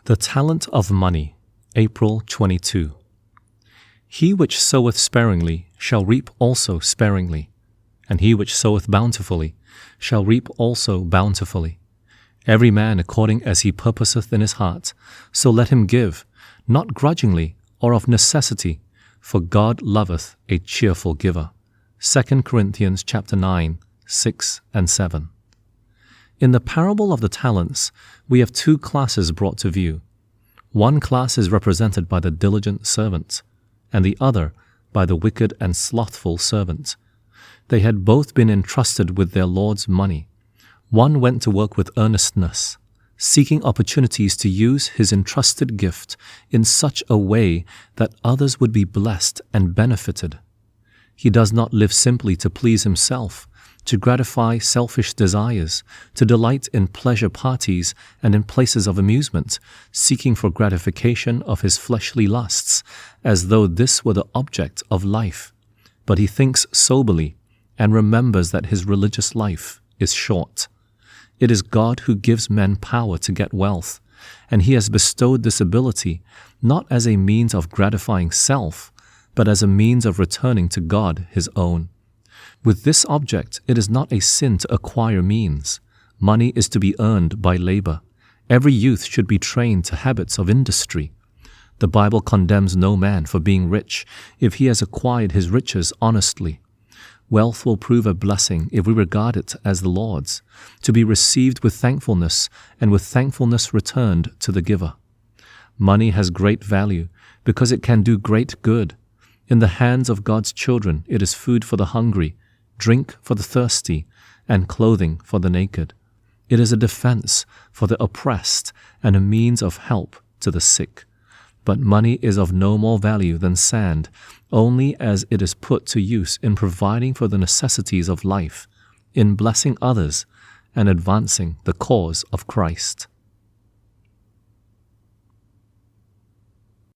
The Talent of Money, April 22. He which soweth sparingly shall reap also sparingly, and he which soweth bountifully shall reap also bountifully. Every man according as he purposeth in his heart, so let him give, not grudgingly or of necessity, for God loveth a cheerful giver. 2 Corinthians chapter 9, 6 and 7. In the parable of the talents, we have two classes brought to view. One class is represented by the diligent servant, and the other by the wicked and slothful servant. They had both been entrusted with their Lord's money. One went to work with earnestness, seeking opportunities to use his entrusted gift in such a way that others would be blessed and benefited. He does not live simply to please himself, to gratify selfish desires, to delight in pleasure parties and in places of amusement, seeking for gratification of his fleshly lusts, as though this were the object of life. But he thinks soberly and remembers that his religious life is short. It is God who gives men power to get wealth, and he has bestowed this ability not as a means of gratifying self, but as a means of returning to God his own. With this object, it is not a sin to acquire means. Money is to be earned by labor. Every youth should be trained to habits of industry. The Bible condemns no man for being rich if he has acquired his riches honestly. Wealth will prove a blessing if we regard it as the Lord's, to be received with thankfulness and with thankfulness returned to the giver. Money has great value because it can do great good. In the hands of God's children, it is food for the hungry, drink for the thirsty, and clothing for the naked. It is a defense for the oppressed and a means of help to the sick. But money is of no more value than sand, only as it is put to use in providing for the necessities of life, in blessing others, and advancing the cause of Christ.